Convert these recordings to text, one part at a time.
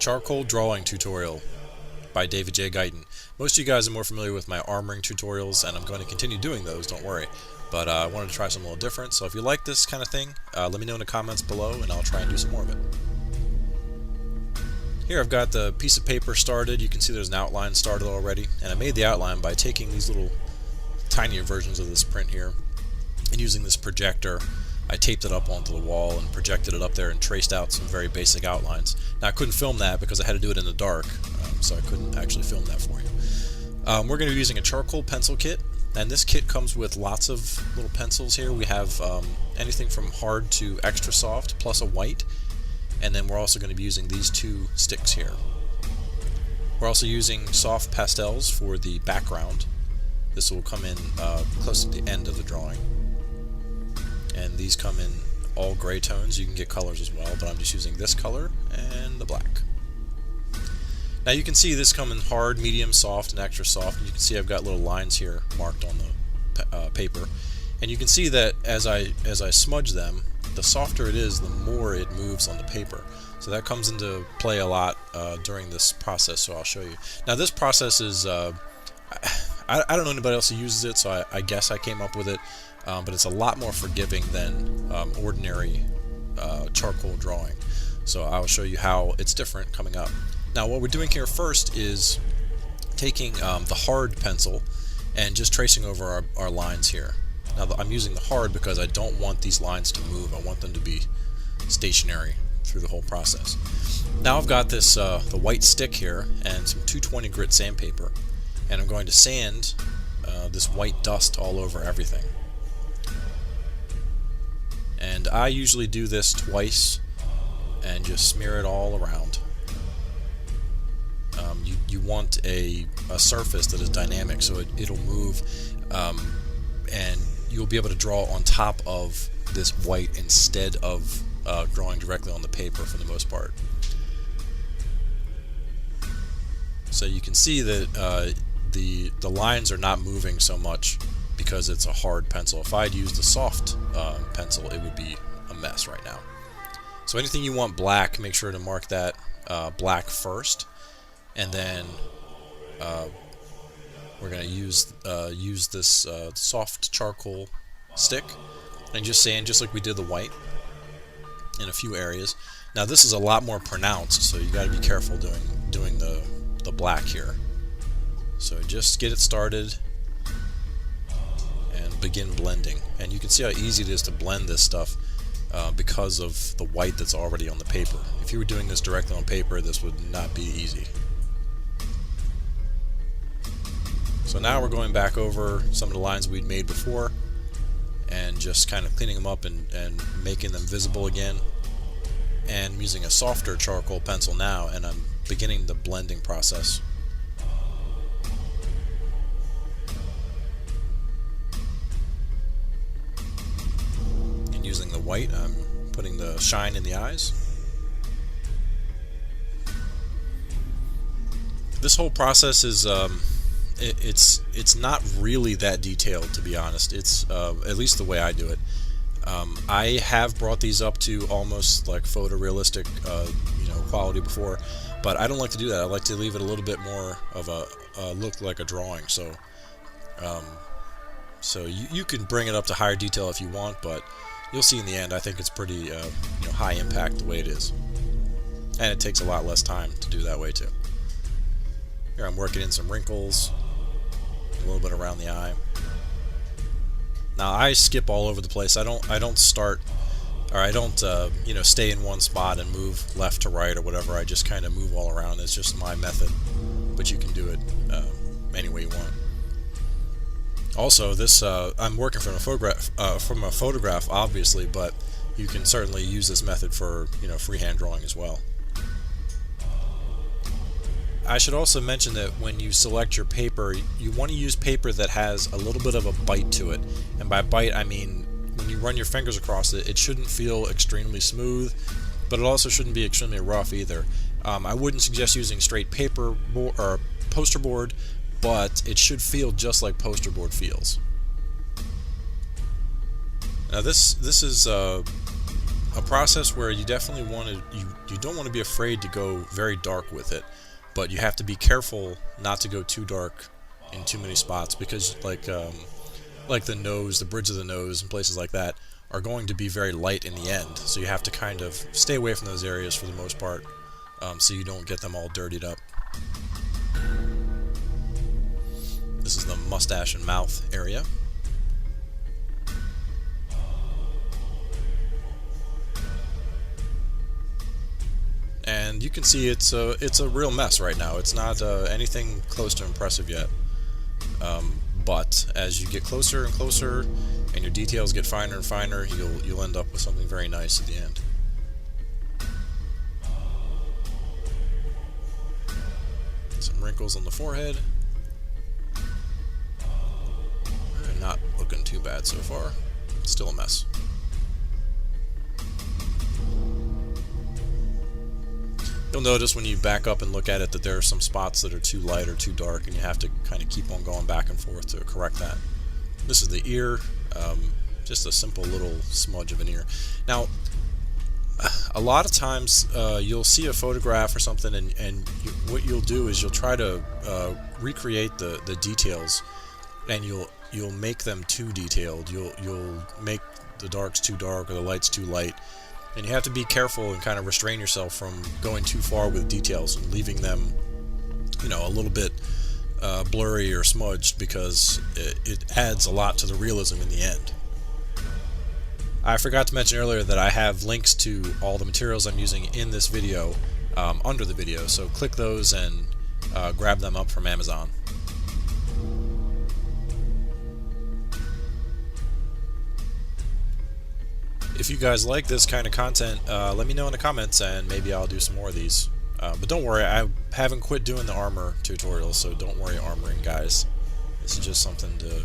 Charcoal Drawing Tutorial by David J. Guyton. Most of you guys are more familiar with my armoring tutorials, and I'm going to continue doing those, don't worry. But I wanted to try something a little different, so if you like this kind of thing, let me know in the comments below, and I'll try and do some more of it. Here I've got the piece of paper started. You can see there's an outline started already, and I made the outline by taking these little tinier versions of this print here, and using this projector, I taped it up onto the wall and projected it up there and traced out some very basic outlines. Now I couldn't film that because I had to do it in the dark, so I couldn't actually film that for you. We're going to be using a charcoal pencil kit, and this kit comes with lots of little pencils here. We have anything from hard to extra soft, plus a white, and then we're also going to be using these two sticks here. We're also using soft pastels for the background. This will come in close to the end of the drawing. And these come in all gray tones. You can get colors as well, but I'm just using this color and the black. Now you can see this come in hard, medium, soft, and extra soft. And you can see I've got little lines here marked on the paper. And you can see that as I smudge them, the softer it is, the more it moves on the paper. So that comes into play a lot during this process, so I'll show you. Now this process is, I don't know anybody else who uses it, so I guess I came up with it. But it's a lot more forgiving than ordinary charcoal drawing. So I'll show you how it's different coming up. Now what we're doing here first is taking the hard pencil and just tracing over our lines here. Now I'm using the hard because I don't want these lines to move. I want them to be stationary through the whole process. Now I've got this the white stick here and some 220 grit sandpaper, and I'm going to sand this white dust all over everything. And I usually do this twice and just smear it all around. You want a surface that is dynamic, so it'll move, and you'll be able to draw on top of this white instead of drawing directly on the paper for the most part. So you can see that the lines are not moving so much because it's a hard pencil. If I'd used a soft pencil, it would be a mess right now. So anything you want black, make sure to mark that black first, and then we're going to use this soft charcoal stick and just sand just like we did the white in a few areas. Now this is a lot more pronounced, so you got to be careful doing the black here. So just get it started and begin blending, and you can see how easy it is to blend this stuff because of the white that's already on the paper. If you were doing this directly on paper, this would not be easy. So now we're going back over some of the lines we'd made before and just kind of cleaning them up and making them visible again, and I'm using a softer charcoal pencil now, and I'm beginning the blending process. Using the white, I'm putting the shine in the eyes. This whole process is it's not really that detailed, to be honest. It's at least the way I do it. I have brought these up to almost like photorealistic quality before, but I don't like to do that. I like to leave it a little bit more of a look like a drawing. So you can bring it up to higher detail if you want, but you'll see in the end, I think it's pretty high impact the way it is. And it takes a lot less time to do that way too. Here I'm working in some wrinkles, a little bit around the eye. Now I skip all over the place. I don't start, or I don't stay in one spot and move left to right or whatever. I just kind of move all around. It's just my method, but you can do it any way you want. Also, this I'm working from a photograph, obviously, but you can certainly use this method for freehand drawing as well. I should also mention that when you select your paper, you want to use paper that has a little bit of a bite to it, and by bite I mean when you run your fingers across it, it shouldn't feel extremely smooth, but it also shouldn't be extremely rough either. I wouldn't suggest using straight paper or poster board, but it should feel just like poster board feels. Now this is a process where you definitely want to, you don't want to be afraid to go very dark with it, but you have to be careful not to go too dark in too many spots, because like the nose, the bridge of the nose, and places like that are going to be very light in the end. So you have to kind of stay away from those areas for the most part, so you don't get them all dirtied up. This is the mustache and mouth area. And you can see it's a real mess right now. It's not anything close to impressive yet. But as you get closer and closer, and your details get finer and finer, you'll end up with something very nice at the end. Some wrinkles on the forehead. Not looking too bad so far. Still a mess. You'll notice when you back up and look at it that there are some spots that are too light or too dark, and you have to kind of keep on going back and forth to correct that. This is the ear, just a simple little smudge of an ear. Now, a lot of times you'll see a photograph or something, and what you'll do is you'll try to recreate the details, and you'll make them too detailed. You'll make the darks too dark or the lights too light. And you have to be careful and kind of restrain yourself from going too far with details and leaving them, a little bit blurry or smudged, because it adds a lot to the realism in the end. I forgot to mention earlier that I have links to all the materials I'm using in this video under the video, so click those and grab them up from Amazon. If you guys like this kind of content, let me know in the comments, and maybe I'll do some more of these. But don't worry, I haven't quit doing the armor tutorials, so don't worry, armoring guys. This is just something to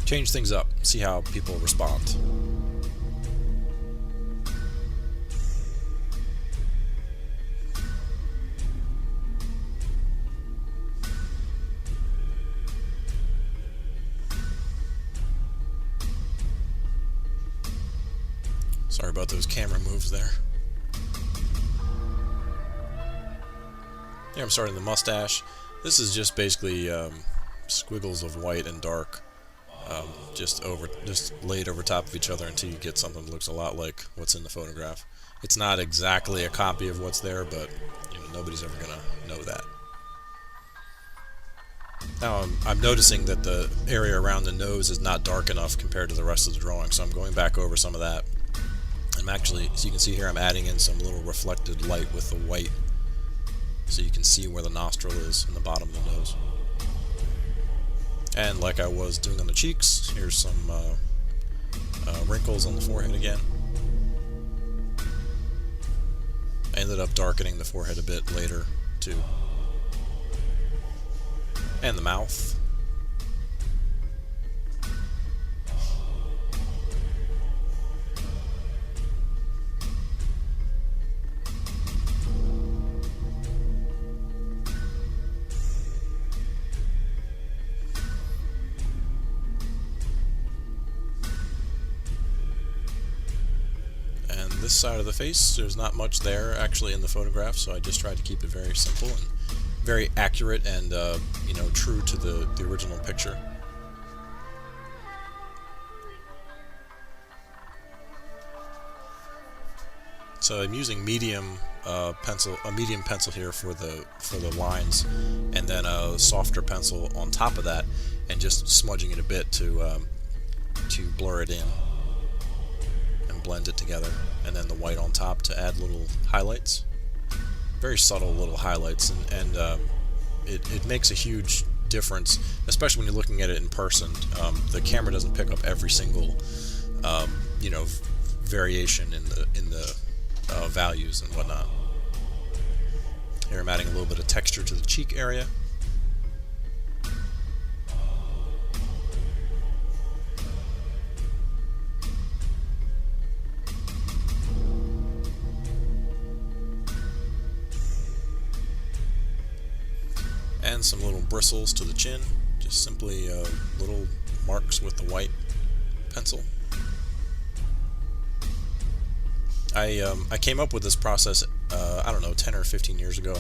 change things up, see how people respond. Sorry about those camera moves there. Here I'm starting the mustache. This is just basically squiggles of white and dark, just laid over top of each other until you get something that looks a lot like what's in the photograph. It's not exactly a copy of what's there, but nobody's ever gonna know that. Now I'm noticing that the area around the nose is not dark enough compared to the rest of the drawing, so I'm going back over some of that. I'm actually, as you can see here, I'm adding in some little reflected light with the white, so you can see where the nostril is in the bottom of the nose. And like I was doing on the cheeks, here's some wrinkles on the forehead again. I ended up darkening the forehead a bit later too. And the mouth. This side of the face, there's not much there actually in the photograph, so I just tried to keep it very simple and very accurate and true to the original picture. So I'm using medium pencil here for the lines, and then a softer pencil on top of that, and just smudging it a bit to blur it in and blend it together, and then the white on top to add little highlights, very subtle little highlights, and it makes a huge difference, especially when you're looking at it in person. The camera doesn't pick up every single variation in the values and whatnot. Here I'm adding a little bit of texture to the cheek area. And some little bristles to the chin, just simply little marks with the white pencil. I came up with this process, I don't know, 10 or 15 years ago,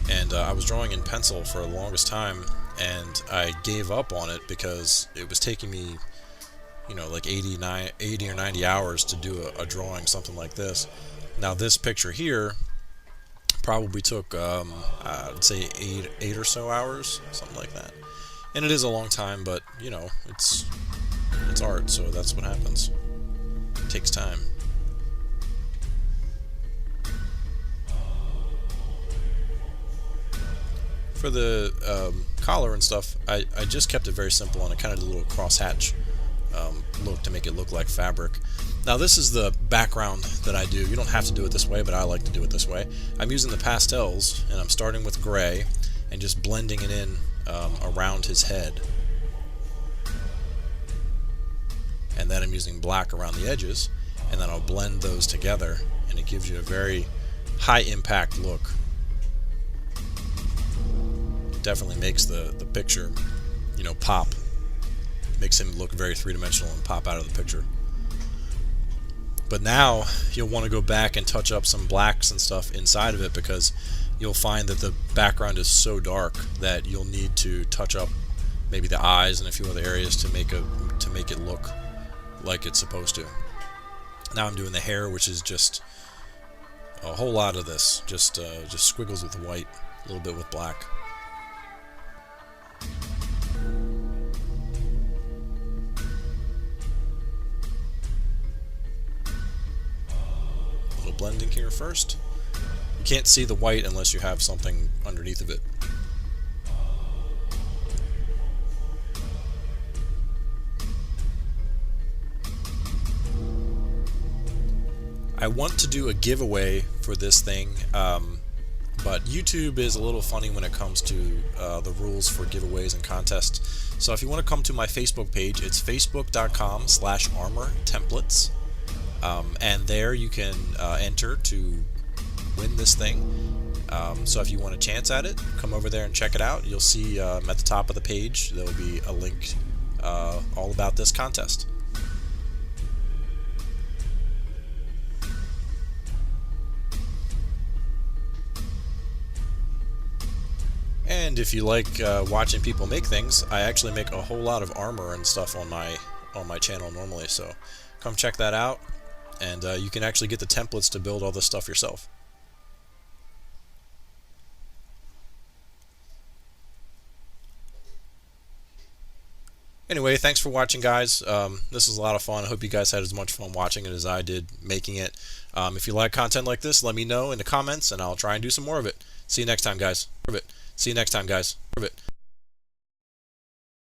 and I was drawing in pencil for the longest time, and I gave up on it because it was taking me, like 80 or 90 hours to do a drawing, something like this. Now this picture here probably took, I'd say eight or so hours, something like that. And it is a long time, but it's art, so that's what happens. It takes time. For the collar and stuff, I just kept it very simple, and I kind of did a little crosshatch look to make it look like fabric. Now this is the background that I do. You don't have to do it this way, but I like to do it this way. I'm using the pastels, and I'm starting with gray and just blending it in around his head. And then I'm using black around the edges, and then I'll blend those together, and it gives you a very high impact look. Definitely makes the picture, pop. Makes him look very three-dimensional and pop out of the picture. But now you'll want to go back and touch up some blacks and stuff inside of it, because you'll find that the background is so dark that you'll need to touch up maybe the eyes and a few other areas to make it look like it's supposed to. Now I'm doing the hair, which is just a whole lot of this, just squiggles with white, a little bit with black. A little blending here first. You can't see the white unless you have something underneath of it. I want to do a giveaway for this thing, but YouTube is a little funny when it comes to the rules for giveaways and contests. So if you want to come to my Facebook page, it's facebook.com/armortemplates, and there you can enter to win this thing. So if you want a chance at it, come over there and check it out. You'll see at the top of the page there will be a link all about this contest. And if you like watching people make things, I actually make a whole lot of armor and stuff on my channel normally, so come check that out, and you can actually get the templates to build all this stuff yourself. Anyway, thanks for watching, guys. This was a lot of fun. I hope you guys had as much fun watching it as I did making it. If you like content like this, let me know in the comments, and I'll try and do some more of it. See you next time, guys. See you next time, guys.